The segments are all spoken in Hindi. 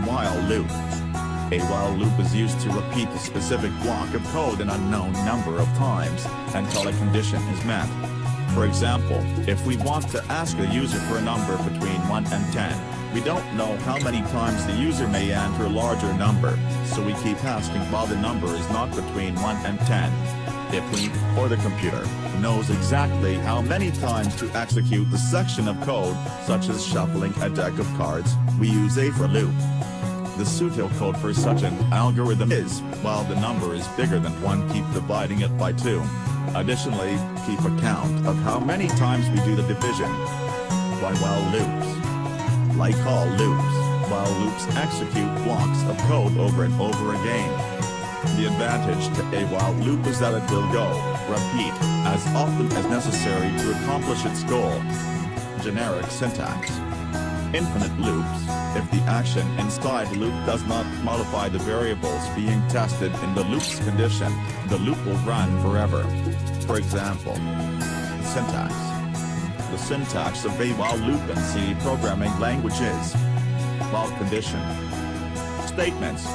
while loop. A while loop is used to repeat a specific block of code an unknown number of times until a condition is met. For example, if we want to ask a user for a number between 1 and 10, we don't know how many times the user may enter a larger number, so we keep asking while the number is not between 1 and 10. If we, or the computer, knows exactly how many times to execute the section of code, such as shuffling a deck of cards, we use a for loop. The pseudocode for such an algorithm is, while the number is bigger than 1, keep dividing it by 2. Additionally, keep a count of how many times we do the division. By while loops. Like all loops, while loops execute blocks of code over and over again. The advantage to a while loop is that it will go, repeat, as often as necessary to accomplish its goal. Generic syntax. Infinite loops. If the action inside loop does not modify the variables being tested in the loop's condition, the loop will run forever. For example, syntax. The syntax of a while loop in C programming language is while condition statements.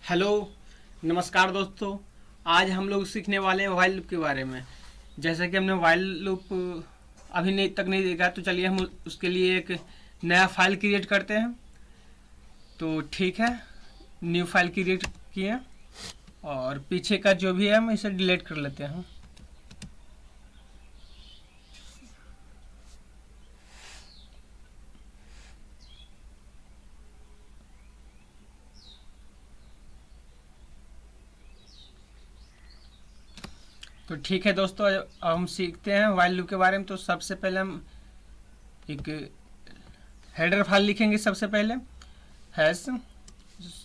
Hello नमस्कार दोस्तों, आज हम लोग सीखने वाले हैं व्हाइल लूप के बारे में। जैसा कि हमने व्हाइल लूप अभी नहीं देखा, तो चलिए हम उसके लिए एक नया फाइल क्रिएट करते हैं। तो ठीक है, न्यू फाइल क्रिएट किए और पीछे का जो भी है हम इसे डिलीट कर लेते हैं। तो ठीक है दोस्तों, अब हम सीखते हैं व्हाइल लूप के बारे में। तो सबसे पहले हम एक हेडर फाइल लिखेंगे। सबसे पहले हैश,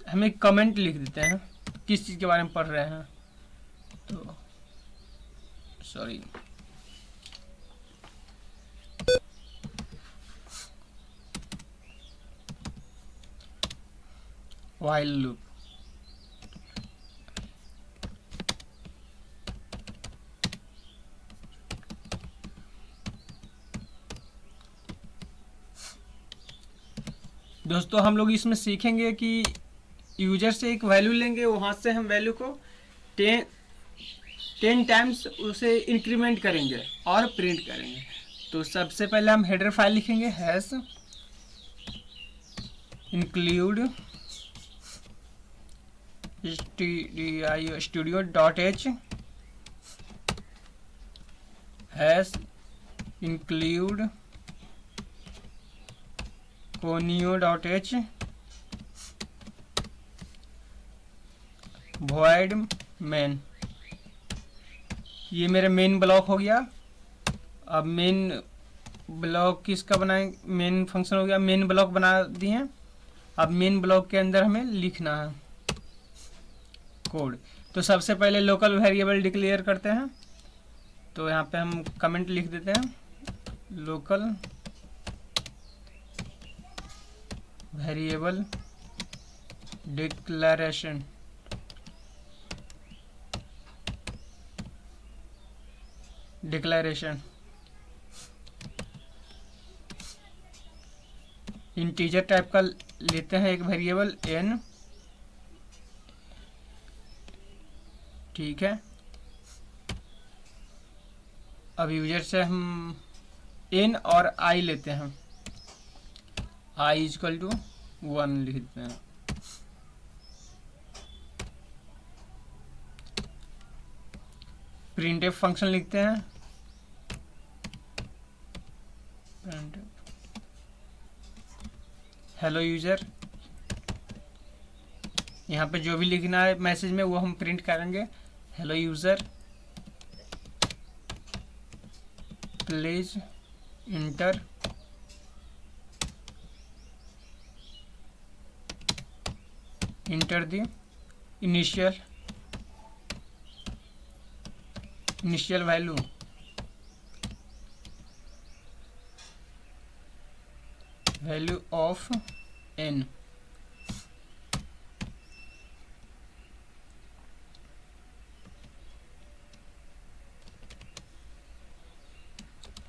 हम एक कमेंट लिख देते हैं किस चीज़ के बारे में पढ़ रहे हैं। तो सॉरी, व्हाइल लूप। दोस्तों हम लोग इसमें सीखेंगे कि यूजर से एक वैल्यू लेंगे, वहाँ से हम वैल्यू को 10 टाइम्स उसे इंक्रीमेंट करेंगे और प्रिंट करेंगे। तो सबसे पहले हम हेडर फाइल लिखेंगे, hash include studio.h, hash include conio.h, void main। ये मेरा मेन ब्लॉक हो गया। अब मेन ब्लॉक किसका बनाएंगे, मेन फंक्शन हो गया, मेन ब्लॉक बना दिए। अब मेन ब्लॉक के अंदर हमें लिखना है कोड। तो सबसे पहले लोकल वेरिएबल डिक्लेयर करते हैं। तो यहाँ पे हम कमेंट लिख देते हैं, local variable declaration integer type का लेते हैं एक वेरिएबल n। ठीक है, अब यूजर से हम n और i लेते हैं, i इक्वल टू 1 लिखते हैं। प्रिंटफ फंक्शन लिखते हैं, हेलो यूजर, यहाँ पे जो भी लिखना है मैसेज में वो हम प्रिंट करेंगे। Hello user please enter the initial value of n।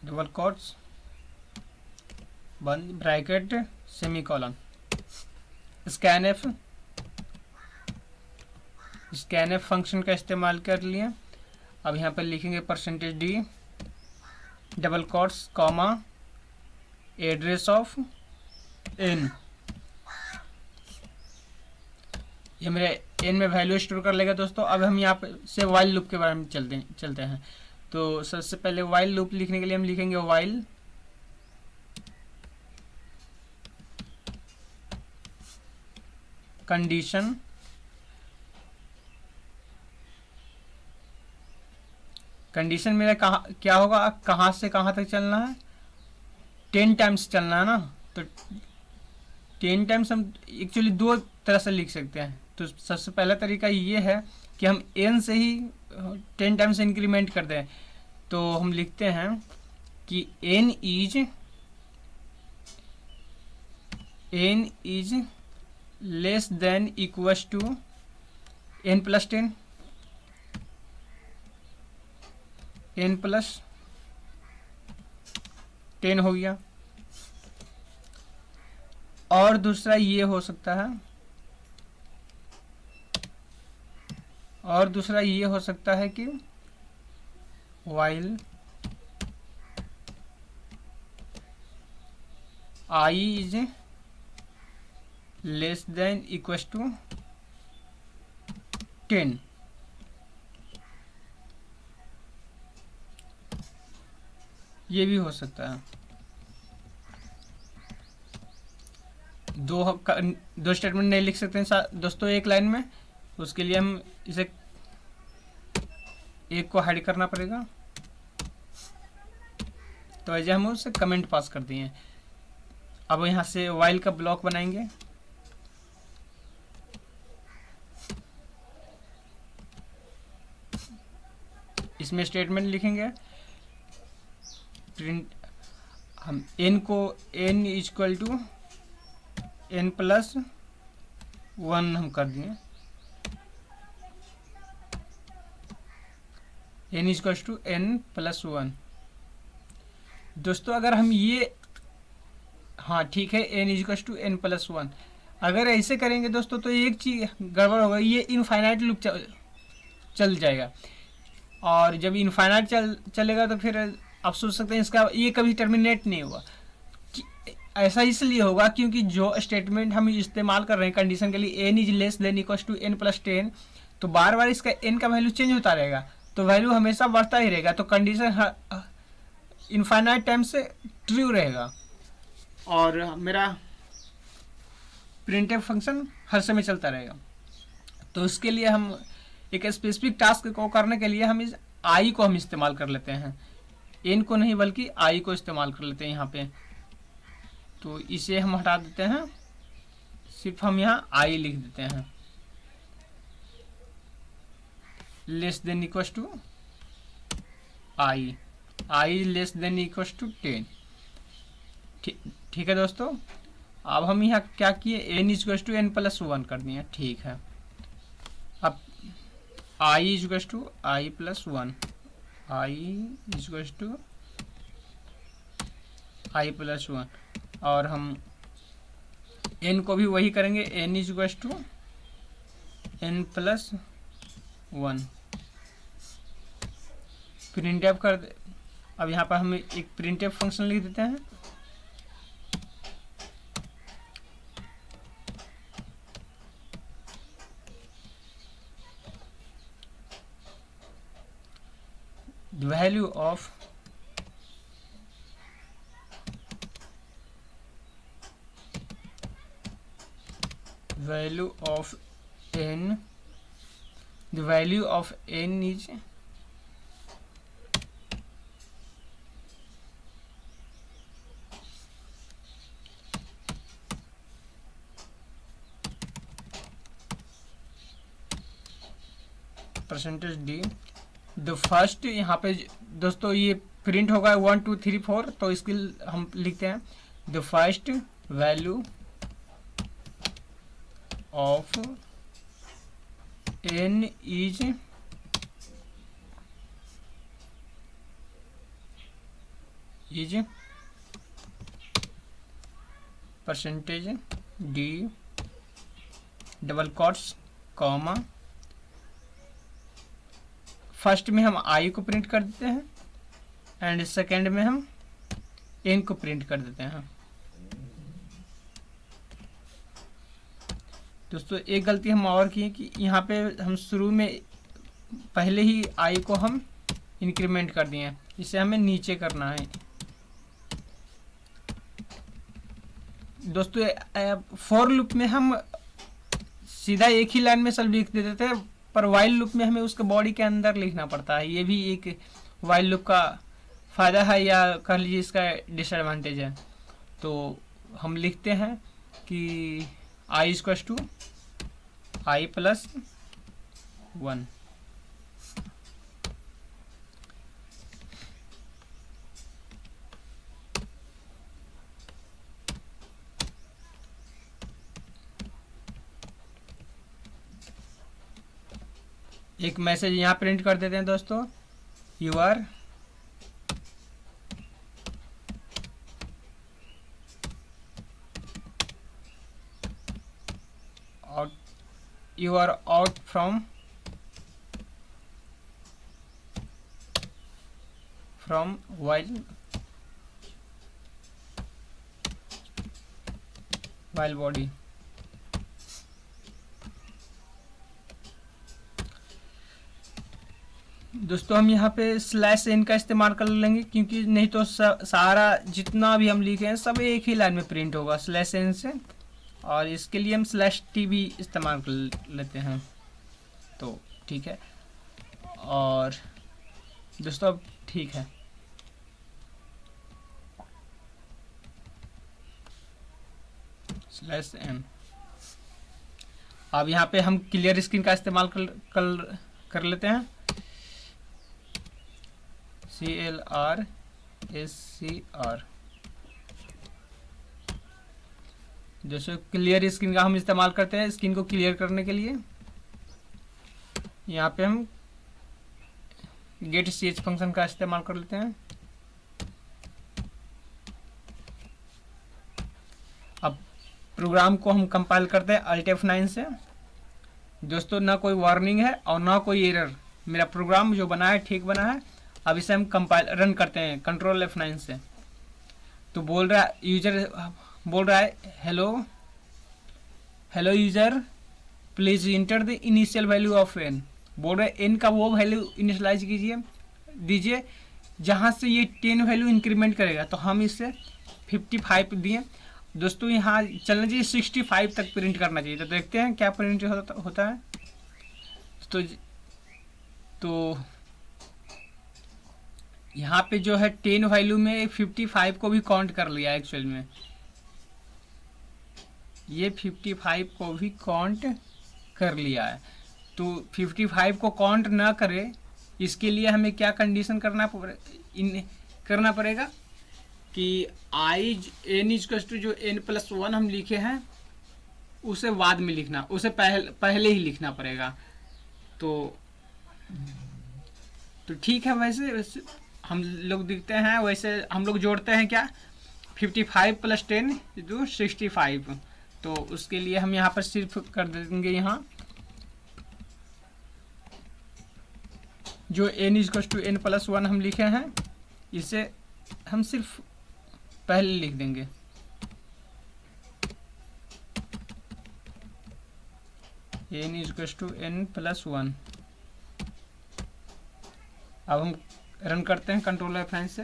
Double quotes बंद ब्रैकेट सेमीकोलन। स्कैनएफ फंक्शन का इस्तेमाल कर लिए। अब यहाँ पर लिखेंगे %d double quotes comma address of n। ये मेरे n में वैल्यू स्टोर कर लेगा दोस्तों। अब हम यहाँ पे से वाइल लूप के बारे में चलते हैं। तो सबसे पहले वाइल लूप लिखने के लिए हम लिखेंगे वाइल कंडीशन मेरा क्या होगा, कहाँ से कहाँ तक चलना है, 10 टाइम्स चलना है ना। तो 10 टाइम्स हम एक्चुअली दो तरह से लिख सकते हैं। तो सबसे पहला तरीका ये है कि हम n से ही 10 टाइम्स इंक्रीमेंट कर दें। तो हम लिखते हैं कि n is less than equals to n plus 10, n plus 10 हो गया। और दूसरा ये हो सकता है कि while I is less than equals to 10, ये भी हो सकता है। दो स्टेटमेंट नहीं लिख सकते हैं दोस्तों एक लाइन में, उसके लिए हम इसे एक को हाइड करना पड़ेगा। तो ऐसे हम उसे कमेंट पास कर दिए। अब यहाँ से वाइल का ब्लॉक बनाएंगे। इसमें स्टेटमेंट लिखेंगे, प्रिंट हम n को n equal to n plus 1 हम कर दिए, n equal to n plus 1। दोस्तों अगर हम ये हाँ ठीक है n equal to n plus 1 अगर ऐसे करेंगे दोस्तों तो एक चीज़ गड़बड़ होगा, ये इनफाइनाइट लूप चल जाएगा। और जब इनफाइनाइट चलेगा तो फिर आप सोच सकते हैं इसका ये कभी टर्मिनेट नहीं होगा। ऐसा इसलिए होगा क्योंकि जो स्टेटमेंट हम इस्तेमाल कर रहे हैं कंडीशन के लिए n is less than equal to n plus 10, तो बार बार इसका n का वैल्यू चेंज होता रहेगा, तो वैल्यू हमेशा बढ़ता ही रहेगा। तो कंडीशन इनफाइनाइट टाइम से ट्रू रहेगा और मेरा प्रिंटफ फंक्शन हर समय चलता रहेगा। तो इसके लिए हम एक स्पेसिफिक टास्क को करने के लिए हम इस आई को हम इस्तेमाल कर लेते हैं, n को नहीं बल्कि आई को इस्तेमाल कर लेते हैं यहाँ पे। तो इसे हम हटा देते हैं, सिर्फ हम यहाँ आई लिख देते हैं, less than equal to I less than equal to 10। ठीक है दोस्तों। अब हम यहाँ क्या किए, n equal to n plus 1 कर दिए। ठीक है, अब i equal to i plus 1, i equal to i plus 1 और हम n को भी वही करेंगे, n equal to n plus 1। Printf कर दे। अब यहाँ पर हम एक प्रिंटफ फंक्शन लिख देते हैं। The value of n, the value of n is %d। The first, यहाँ पे दोस्तों ये प्रिंट होगा 1 2 3 4, तो इसके हम लिखते हैं the first value of n is %d double quotes comma, first में हम आई को प्रिंट कर देते हैं एंड सेकेंड में हम एन को प्रिंट कर देते हैं। दोस्तों एक गलती हम और की कि यहाँ पे हम शुरू में पहले ही आई को हम इंक्रीमेंट कर दिए हैं, इसे हमें नीचे करना है। दोस्तों फॉर लूप में हम सीधा एक ही लाइन में सब लिख देते थे, पर वाइल लूप में हमें उसके बॉडी के अंदर लिखना पड़ता है। ये भी एक वाइल लूप का फ़ायदा है, या कह लीजिए इसका डिसएडवांटेज है। तो हम लिखते हैं कि I equal to I plus 1। एक मैसेज यहाँ प्रिंट कर देते हैं दोस्तों, you are out from while body. दोस्तों हम यहाँ पे /n का इस्तेमाल कर लेंगे, क्योंकि नहीं तो सारा जितना भी हम लिखे हैं सब एक ही लाइन में प्रिंट होगा /n से, और इसके लिए हम /t भी इस्तेमाल कर लेते हैं। तो ठीक है, और दोस्तों अब ठीक है। /n अब यहाँ पे हम क्लियर स्क्रीन का इस्तेमाल कर लेते हैं। CLRSCR, जैसे क्लियर स्क्रीन का हम इस्तेमाल करते हैं स्क्रीन को क्लियर करने के लिए। यहाँ पे हम गेट ch फंक्शन का इस्तेमाल कर लेते हैं। अब प्रोग्राम को हम कंपाइल करते हैं Alt F9 से। दोस्तों ना कोई वार्निंग है और ना कोई एरर, मेरा प्रोग्राम जो बना है ठीक बना है। अब इसे हम कंपाइल रन करते हैं Ctrl F9 से। तो बोल रहा है यूजर, बोल रहा है hello user please enter the initial value of n। बोल रहा है n का वो वैल्यू इनिशियलाइज दीजिए जहाँ से ये 10 वैल्यू इंक्रीमेंट करेगा। तो हम इसे 55 दिए। दोस्तों यहाँ चलना चाहिए 65 तक प्रिंट करना चाहिए। तो देखते हैं क्या प्रिंट होता है। तो यहाँ पे जो है 10 वैल्यू में 55 को भी काउंट कर लिया एक्चुअल में, ये 55 को भी काउंट कर लिया है। तो 55 को काउंट ना करे इसके लिए हमें क्या कंडीशन करना पड़ेगा कि आई n इक्वल टू जो n+1 हम लिखे हैं उसे बाद में लिखना, उसे पहले ही लिखना पड़ेगा। तो ठीक है, वैसे हम लोग दिखते हैं, वैसे हम लोग जोड़ते हैं क्या 55 + 10 = 65। तो उसके लिए हम यहाँ पर सिर्फ कर देंगे यहाँ जो n=n+1 हम लिखे हैं, इसे हम सिर्फ पहले लिख देंगे। n=n+1। अब हम रन करते हैं कंट्रोल F9 से।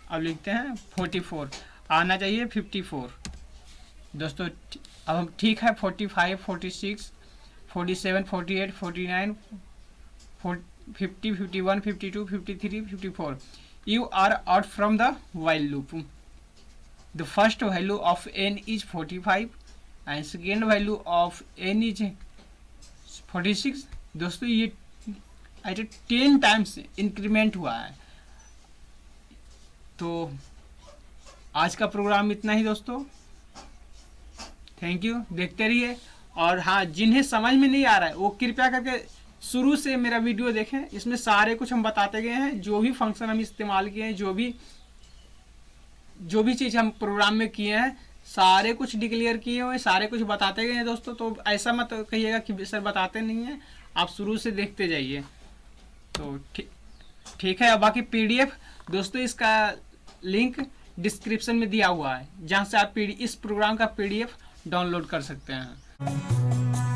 अब लिखते हैं 44, आना चाहिए 54। दोस्तों अब हम ठीक है 45, 46, 47, 48, 49, 50, 51, 52, 53, 54. You are out from the while loop. The first value of n is 45 and second value of n is 46। दोस्तों ये 10 टाइम्स इंक्रीमेंट हुआ है। तो आज का प्रोग्राम इतना ही दोस्तों, थैंक यू, देखते रहिए। और हाँ, जिन्हें समझ में नहीं आ रहा है वो कृपया करके शुरू से मेरा वीडियो देखें, इसमें सारे कुछ हम बताते गए हैं, जो भी फंक्शन हम इस्तेमाल किए हैं, जो भी चीज़ हम प्रोग्राम में किए हैं, सारे कुछ डिक्लेयर किए हुए, सारे कुछ बताते गए हैं दोस्तों। तो ऐसा मत कहिएगा कि सर बताते नहीं हैं, आप शुरू से देखते जाइए। तो ठीक है। अब बाकी PDF दोस्तों, इसका लिंक डिस्क्रिप्शन में दिया हुआ है, जहाँ से आप इस प्रोग्राम का PDF डाउनलोड कर सकते हैं।